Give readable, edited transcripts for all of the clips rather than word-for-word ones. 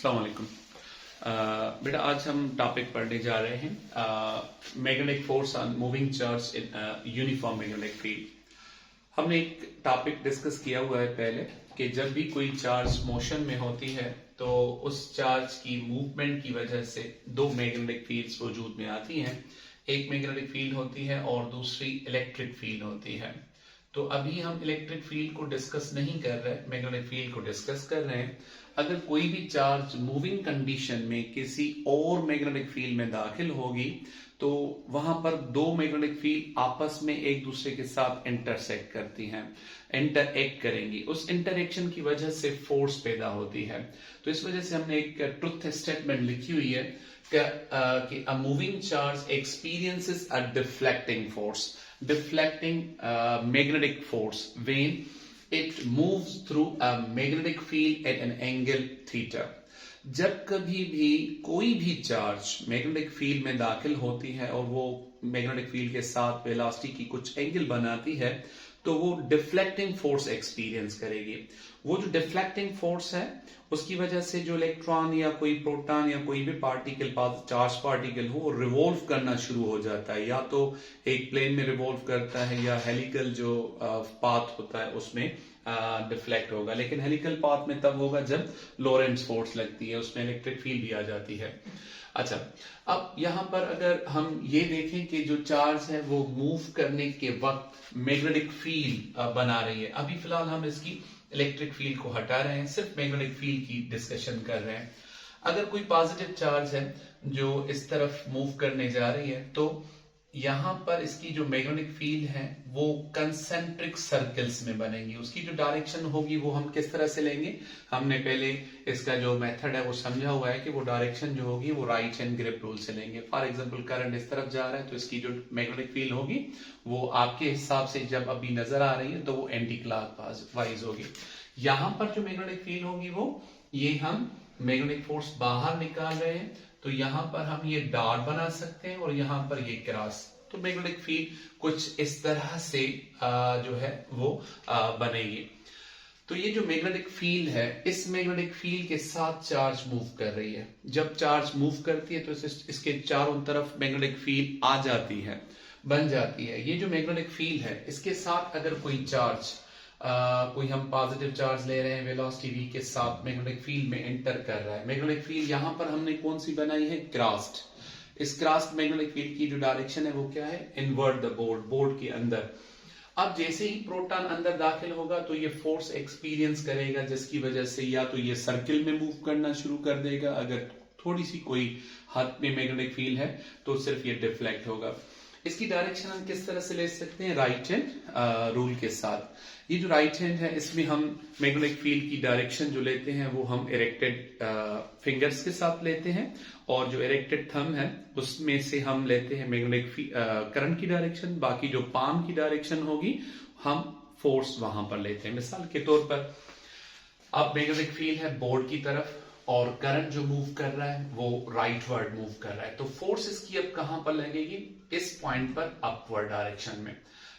अस्सलाम वालेकुम। बेटा आज हम टॉपिक पढ़ने जा रहे हैं magnetic force on moving charge in uniform magnetic field. हमने एक टॉपिक डिस्कस किया हुआ है पहले कि जब भी कोई चार्ज मोशन में होती है तो उस चार्ज की मूवमेंट की वजह से दो मैग्नेटिक फील्ड्स वजूद में आती हैं। एक मैग्नेटिक फील्ड होती है और दूसरी इलेक्ट्रिक फील्ड होती है। तो अभी हम इलेक्ट्रिक फील्ड को डिस्कस नहीं कर रहे, मैग्नेटिक फील्ड को डिस्कस कर रहे हैं। अगर कोई भी चार्ज मूविंग कंडीशन में किसी और मैग्नेटिक फील्ड में दाखिल होगी तो वहां पर दो मैग्नेटिक फील्ड आपस में एक दूसरे के साथ इंटरसेक्ट करती हैं, इंटरएक्ट करेंगी। उस इंटरएक्शन की वजह से फोर्स पैदा होती है। तो इस वजह से हमने एक ट्रुथ स्टेटमेंट लिखी हुई है कि a moving charge experiences a deflecting force, deflecting magnetic force when it moves through a magnetic field at an angle theta। जब कभी भी कोई भी चार्ज मैग्नेटिक फील्ड में दाखिल होती है और वो मैग्नेटिक फील्ड के साथ वेलोसिटी की कुछ एंगल बनाती है तो वो डिफ्लेक्टिंग फोर्स एक्सपीरियंस करेगी। वो जो डिफ्लेक्टिंग फोर्स है उसकी वजह से जो इलेक्ट्रॉन या कोई प्रोटॉन या कोई भी पार्टिकल, चार्ज पार्टिकल हो, रिवॉल्व करना शुरू हो जाता है। या तो एक प्लेन में रिवॉल्व करता है या हेलिकल जो पाथ होता है उसमें डिफ्लेक्ट होगा। लेकिन हेलिकल पाथ में तब होगा जब लॉरेंट्ज फोर्स लगती है, उसमें इलेक्ट्रिक फील्ड भी आ जाती है। अच्छा, अब यहां पर अगर हम ये देखें कि जो चार्ज है वो मूव करने के वक्त मैग्नेटिक फील्ड बना रही है। अभी फिलहाल हम इसकी इलेक्ट्रिक फील्ड को हटा रहे हैं, सिर्फ मैग्नेटिक फील्ड की डिस्कशन कर रहे हैं। अगर कोई पॉजिटिव चार्ज है जो इस तरफ मूव करने जा रही है तो यहां पर इसकी जो मैग्नेटिक फील्ड है वो कंसेंट्रिक सर्कल्स में बनेगी। उसकी जो डायरेक्शन होगी वो हम किस तरह से लेंगे, हमने पहले इसका जो मेथड है वो समझा हुआ है कि वो डायरेक्शन जो होगी वो राइट हैंड ग्रिप रूल से लेंगे। फॉर एग्जांपल करंट इस तरफ जा रहा है तो इसकी जो मैग्नेटिक फील्ड होगी वो आपके हिसाब से जब अभी नजर आ रही है तो वो एंटी क्लॉकवाइज होगी। यहां पर जो मैग्नेटिक फील्ड होगी वो ये हम मैग्नेटिक फोर्स बाहर निकाल रहे हैं तो यहां पर हम ये डॉट बना सकते हैं और यहां पर ये क्रॉस। तो मैग्नेटिक फील्ड कुछ इस तरह से जो है वो बनेगी। तो ये जो मैग्नेटिक फील्ड है इस मैग्नेटिक फील्ड के साथ चार्ज मूव कर रही है। जब चार्ज मूव करती है तो इसके चारों तरफ मैग्नेटिक फील्ड आ जाती है, बन जाती है। ये जो मैग्नेटिक फील्ड है इसके साथ अगर कोई चार्ज कोई हम पॉजिटिव चार्ज ले रहे हैं वेलोसिटी v के साथ मैग्नेटिक फील्ड में एंटर कर रहा है। मैग्नेटिक फील्ड यहां पर हमने कौन सी बनाई है, क्रॉस्ड। इस क्रॉस्ड मैग्नेटिक फील्ड की जो डायरेक्शन है वो क्या है, इनवर्ट द बोर्ड के अंदर। अब जैसे ही प्रोटॉन अंदर दाखिल होगा तो ये फोर्स एक्सपीरियंस करेगा जिसकी वजह से या तो ये सर्किल में मूव करना शुरू कर देगा, अगर थोड़ी सी कोई हद में मैग्नेटिक फील्ड है तो सिर्फ ये डिफ्लेक्ट होगा। इसकी डायरेक्शन हम किस तरह से ले सकते हैं, राइट हैंड रूल के साथ। ये जो राइट हैंड है इसमें हम मैग्नेटिक फील्ड की डायरेक्शन जो लेते हैं वो हम इरेक्टेड फिंगर्स के साथ लेते हैं और जो इरेक्टेड थंब है उसमें से हम लेते हैं मैग्नेटिक करंट की डायरेक्शन। बाकी जो पाम की डायरेक्शन होगी हम फोर्स वहां पर लेते हैं। मिसाल के तौर पर अब मैग्नेटिक फील्ड है बोर्ड की तरफ और करंट जो मूव कर रहा है वो राइटवर्ड मूव कर रहा है तो फोर्स इसकी अब कहां पर लगेगी, इस पॉइंट पर अपवर्ड डायरेक्शन में।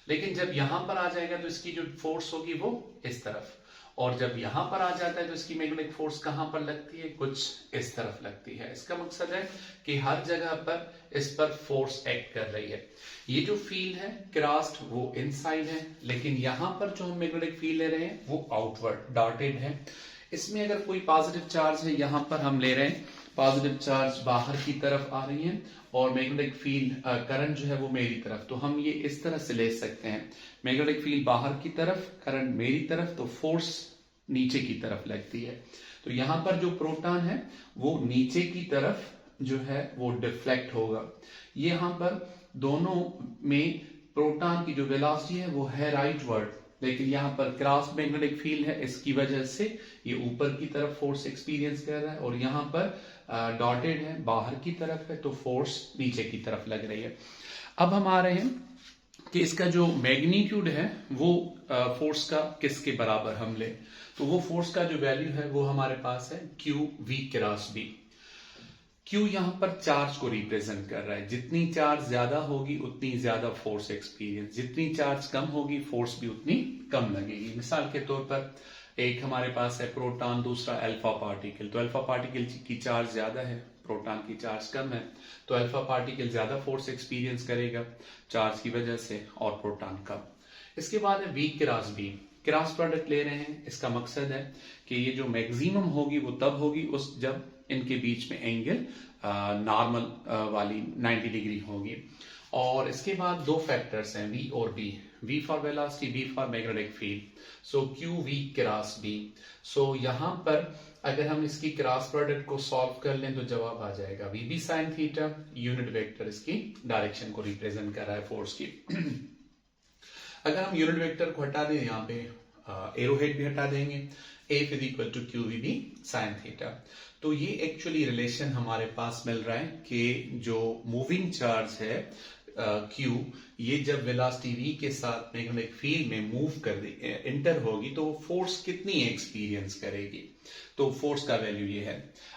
लेकिन जब यहां पर आ जाएगा तो इसकी जो फोर्स होगी वो इस तरफ, और जब यहां पर आ जाता है तो इसकी मैग्नेटिक फोर्स कहां पर लगती है, कुछ इस तरफ लगती है। इसका मकसद है कि हर जगह पर इस पर फोर्स एक्ट कर रही है। ये जो फील्ड है क्रॉस्ड वो इनसाइड है, लेकिन यहां पर जो हम मैग्नेटिक फील्ड ले रहे हैं वो आउटवर्ड डॉटेड है। इसमें अगर कोई पॉजिटिव चार्ज है यहां पर हम ले रहे हैं, पॉजिटिव चार्ज बाहर की तरफ आ रही है और मैग्नेटिक फील्ड करंट जो है वो मेरी तरफ, तो हम ये इस तरह से ले सकते हैं। मैग्नेटिक फील्ड बाहर की तरफ, करंट मेरी तरफ, तो फोर्स नीचे की तरफ लगती है। तो यहां पर जो प्रोटॉन है वो नीचे की तरफ जो है वो डिफ्लेक्ट होगा। यहां पर दोनों में प्रोटॉन की जो वेलोसिटी है वो है राइटवर्ड, लेकिन यहां पर क्रॉस मैग्नेटिक फील्ड है, इसकी वजह से ये ऊपर की तरफ फोर्स एक्सपीरियंस कर रहा है और यहां पर डॉटेड है बाहर की तरफ है तो फोर्स नीचे की तरफ लग रही है। अब हम आ रहे हैं कि इसका जो मैग्नीट्यूड है वो फोर्स का किसके बराबर हम ले, तो वो फोर्स का जो वैल्यू है वो हमारे पास है Q V cross B. Q यहां पर चार्ज को रिप्रेजेंट कर रहा है, जितनी चार्ज ज्यादा होगी उतनी ज्यादा फोर्स एक्सपीरियंस, जितनी चार्ज कम होगी फोर्स भी उतनी कम लगेगी। मिसाल के तौर पर एक हमारे पास है प्रोटॉन, दूसरा अल्फा पार्टिकल। तो अल्फा पार्टिकल की चार्ज ज्यादा है, प्रोटॉन की चार्ज कम है, तो अल्फा पार्टिकल ज्यादा फोर्स एक्सपीरियंस करेगा चार्ज की वजह से, और प्रोटॉन कम। इसके बाद है वीक क्रॉस बीम। क्रॉस प्रोडक्ट ले रहे हैं, इसका मकसद है कि ये जो मैक्सिमम होगी वो तब होगी उस जब इनके बीच में एंगल नॉर्मल वाली 90 डिग्री होगी। और इसके बाद दो फैक्टर्स हैं, वी और B, V for velocity, B for magnetic field. So Q V cross B. So यहां पर अगर हम इसकी क्रॉस प्रोडक्ट को सॉल्व कर लें तो जवाब आ जाएगा V B sine theta, unit vector इसकी डायरेक्शन को रिप्रेजेंट कर रहा है फोर्स की। अगर हम यूनिट वेक्टर को हटा दें, यहाँ पे एरोहेड भी हटा देंगे, F is equal to Q V B sine theta. तो ये एक्चुअली रिलेशन हमारे पास मिल रहा है कि जो मूविंग चार्ज है क्यू, ये जब वेलोसिटी वी के साथ मैग्नेटिक फील्ड में मूव कर इंटर होगी तो वो फोर्स कितनी एक्सपीरियंस करेगी, तो फोर्स का वैल्यू ये है।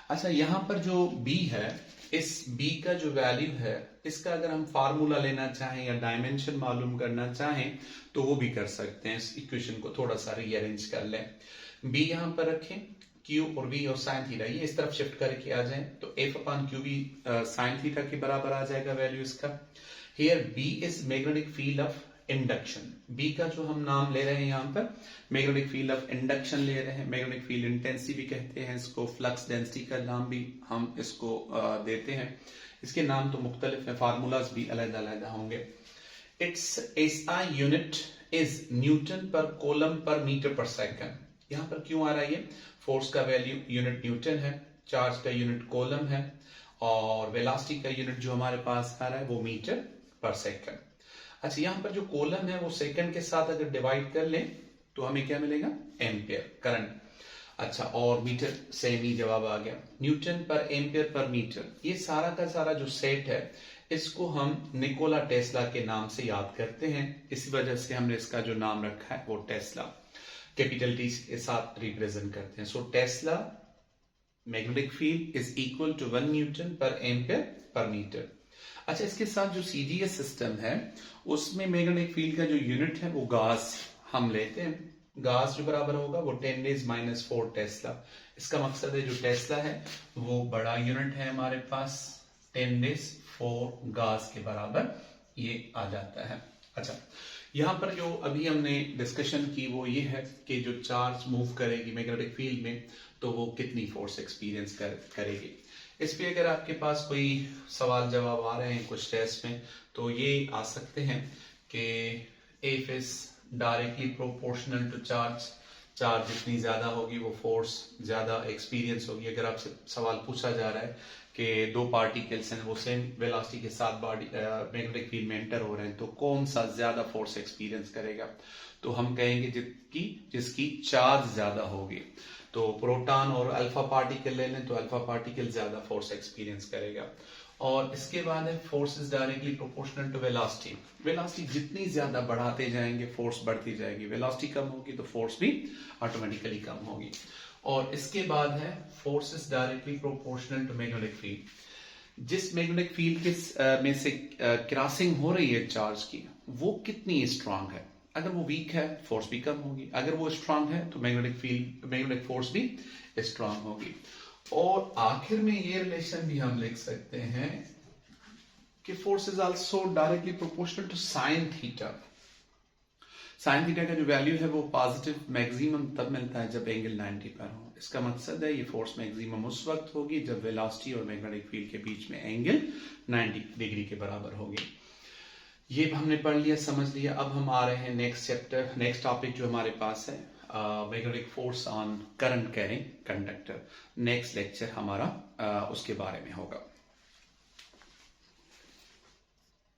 अच्छा, यहाँ पर जो बी है, इस बी का जो वैल्यू है, इसका अगर हम फार्मूला लेना चाहें या डायमेंशन मालूम करना चाहें तो वो भी कर सकते हैं। इस इक्वेशन को थोड़ा सा रीअरेंज कर लें, बी यहां पर रखें, क्यू और वी और साइन थीटा ये इस तरफ शिफ्ट करके आ जाए तो F upon Q V sine theta के बराबर आ जाएगा वैल्यू इसका। Here B is magnetic field of induction, B का जो हम नाम ले रहे हैं यहाँ पर मैग्नेटिक फील्ड ऑफ इंडक्शन ले रहे हैं, मैग्नेटिक फील्ड इंटेंसिटी भी कहते हैं इसको, फ्लक्स डेंसिटी का नाम भी हम इसको देते हैं। इसके नाम तो मुख्तलिफ है, फार्मूलाज भी अलग-अलग होंगे। It's SI unit is Newton पर कोलम पर मीटर पर सेकंड। यहाँ पर क्यों आ रहा है ये, फोर्स का वैल्यू यूनिट न्यूटन है, चार्ज का यूनिट कोलम है, और वेलोसिटी का यूनिट जो हमारे पास आ रहा है वो मीटर पर सेकंड। अच्छा, यहाँ पर जो कोलम है वो सेकंड के साथ अगर डिवाइड कर लें तो हमें क्या मिलेगा, एम्पियर करंट। अच्छा, और मीटर सेम ही जवाब आ गया, Newton per ampere per metre. ये सारा का सारा जो सेट है इसको हम निकोला टेस्ला के नाम से याद करते हैं, इसी वजह से हमने इसका जो नाम रखा है वो टेस्ला कैपिटल टी के साथ रिप्रेजेंट करते हैं। So tesla magnetic field is equal to 1 newton per ampere per metre. अच्छा, इसके साथ जो सीजीएस सिस्टम है उसमें मैग्नेटिक फील्ड का जो यूनिट है वो गास हम लेते हैं, गास जो बराबर होगा वो 10⁻⁴ टेस्ला। इसका मकसद है जो टेस्ला है वो बड़ा यूनिट है हमारे पास, 10⁻⁴ गास के बराबर ये आ जाता है। अच्छा, यहाँ पर जो अभी हमने डिस्कशन की वो ये है कि जो चार्ज मूव करेगी मैग्नेटिक फील्ड में तो वो कितनी फोर्स एक्सपीरियंस करेगी। इस पे अगर आपके पास कोई सवाल जवाब आ रहे हैं कुछ टेस्ट में तो ये आ सकते हैं कि F is directly proportional to charge, charge जितनी ज्यादा होगी वो फोर्स ज्यादा एक्सपीरियंस होगी। अगर आपसे सवाल पूछा जा रहा है कि दो पार्टिकल्स हैं वो सेम वेलोसिटी के साथ मैग्नेटिक फील्ड में एंटर हो रहे हैं तो कौन सा ज्यादा फोर्स एक्सपीरियंस करेगा, तो हम कहेंगे जिसकी चार्ज ज्यादा होगी। तो प्रोटॉन और अल्फा पार्टिकल ले लें तो अल्फा पार्टिकल ज्यादा फोर्स एक्सपीरियंस करेगा। और इसके बाद है force is directly proportional to velocity, velocity जितनी ज्यादा बढ़ाते जाएंगे फोर्स बढ़ती जाएगी, वेलोसिटी कम होगी तो फोर्स भी ऑटोमेटिकली कम होगी। और इसके बाद है force is directly proportional to magnetic field, जिस मैग्नेटिक फील्ड के में से क्रॉसिंग हो रही है चार्ज की वो कितनी स्ट्रांग है, अगर वो वीक है फोर्स भी कम होगी, अगर वो स्ट्रांग है तो मैग्नेटिक फोर्स भी स्ट्रांग होगी। और आखिर में ये रिलेशन भी हम लिख सकते हैं कि force is also directly proportional to sine theta. Sine theta का जो वैल्यू है वो पॉजिटिव मैक्सिमम तब मिलता है जब एंगल 90 पर हो। इसका मकसद है ये फोर्स मैक्सिमम उस वक्त होगी जब वेलोसिटी और मैग्नेटिक फील्ड के बीच में एंगल 90 डिग्री के बराबर होगी। ये हमने पढ़ लिया, समझ लिया। अब हम आ रहे हैं नेक्स्ट चैप्टर, नेक्स्ट टॉपिक जो हमारे पास है magnetic force on current carrying conductor. Next lecture हमारा उसके बारे में होगा।